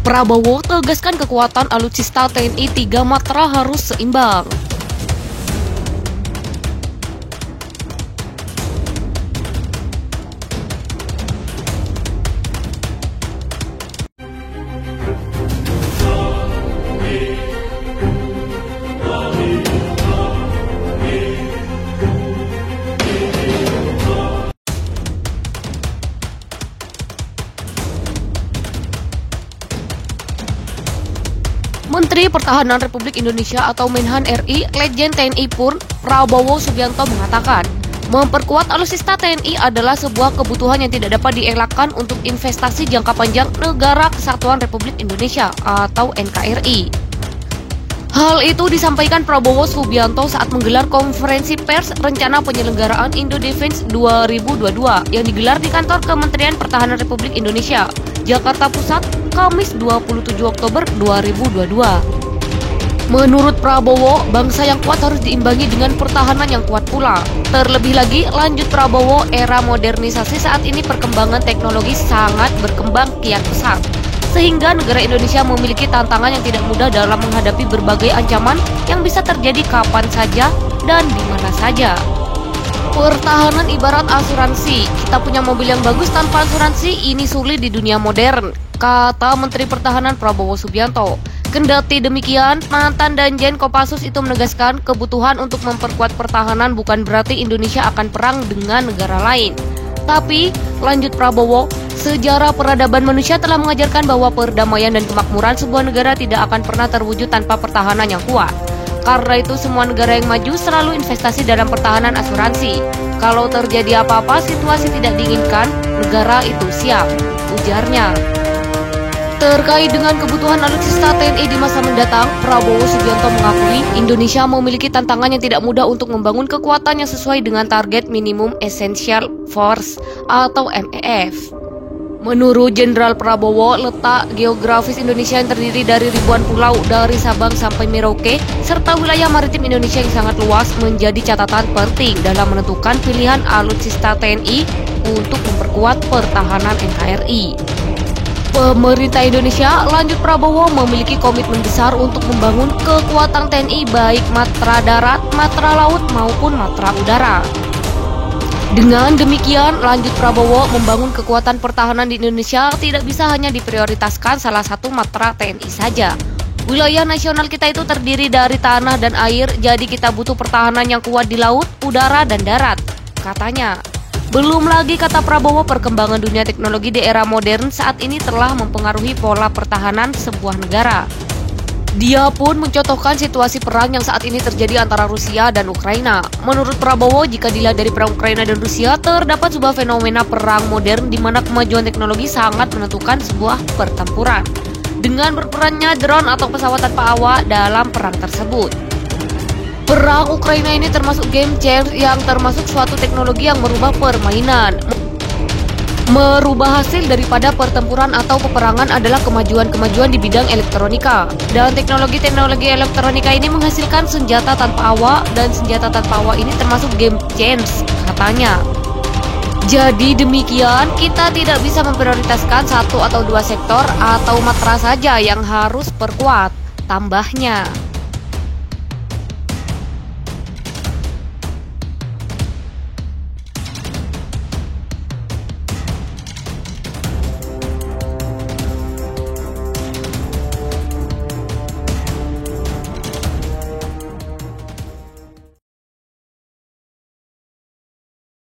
Prabowo tegaskan kekuatan alutsista TNI 3 Matra harus seimbang. Menteri Pertahanan Republik Indonesia atau Menhan RI, Legend TNI Purn, Prabowo Subianto mengatakan, memperkuat alutsista TNI adalah sebuah kebutuhan yang tidak dapat dielakkan untuk investasi jangka panjang Negara Kesatuan Republik Indonesia atau NKRI. Hal itu disampaikan Prabowo Subianto saat menggelar konferensi pers rencana penyelenggaraan Indodefense 2022 yang digelar di kantor Kementerian Pertahanan Republik Indonesia, Jakarta Pusat, Kamis 27 Oktober 2022. Menurut Prabowo, bangsa yang kuat harus diimbangi dengan pertahanan yang kuat pula. Terlebih lagi, lanjut Prabowo, era modernisasi saat ini perkembangan teknologi sangat berkembang kian pesat, sehingga negara Indonesia memiliki tantangan yang tidak mudah dalam menghadapi berbagai ancaman yang bisa terjadi kapan saja dan di mana saja. Pertahanan ibarat asuransi, kita punya mobil yang bagus tanpa asuransi ini sulit di dunia modern, kata Menteri Pertahanan Prabowo Subianto. Kendati demikian, mantan Danjen Kopassus itu menegaskan kebutuhan untuk memperkuat pertahanan bukan berarti Indonesia akan perang dengan negara lain. Tapi, lanjut Prabowo, sejarah peradaban manusia telah mengajarkan bahwa perdamaian dan kemakmuran sebuah negara tidak akan pernah terwujud tanpa pertahanan yang kuat. Karena itu semua negara yang maju selalu investasi dalam pertahanan asuransi. Kalau terjadi apa-apa situasi tidak diinginkan, negara itu siap, ujarnya. Terkait dengan kebutuhan alutsista TNI di masa mendatang, Prabowo Subianto mengakui Indonesia memiliki tantangan yang tidak mudah untuk membangun kekuatan yang sesuai dengan target minimum essential force atau MEF. Menurut Jenderal Prabowo, letak geografis Indonesia yang terdiri dari ribuan pulau dari Sabang sampai Merauke, serta wilayah maritim Indonesia yang sangat luas menjadi catatan penting dalam menentukan pilihan alutsista TNI untuk memperkuat pertahanan NKRI. Pemerintah Indonesia, lanjut Prabowo, memiliki komitmen besar untuk membangun kekuatan TNI baik matra darat, matra laut maupun matra udara. Dengan demikian, lanjut Prabowo, membangun kekuatan pertahanan di Indonesia tidak bisa hanya diprioritaskan salah satu matra TNI saja. Wilayah nasional kita itu terdiri dari tanah dan air, jadi kita butuh pertahanan yang kuat di laut, udara, dan darat, katanya. Belum lagi, kata Prabowo, perkembangan dunia teknologi di era modern saat ini telah mempengaruhi pola pertahanan sebuah negara. Dia pun mencontohkan situasi perang yang saat ini terjadi antara Rusia dan Ukraina. Menurut Prabowo, jika dilihat dari perang Ukraina dan Rusia, terdapat sebuah fenomena perang modern di mana kemajuan teknologi sangat menentukan sebuah pertempuran, dengan berperannya drone atau pesawat tanpa awak dalam perang tersebut. Perang Ukraina ini termasuk game changer yang termasuk suatu teknologi yang merubah permainan. Merubah hasil daripada pertempuran atau peperangan adalah kemajuan-kemajuan di bidang elektronika. Dan teknologi-teknologi elektronika ini menghasilkan senjata tanpa awak, dan senjata tanpa awak ini termasuk game changer, katanya. Jadi demikian, kita tidak bisa memprioritaskan satu atau dua sektor atau matra saja yang harus perkuat, tambahnya.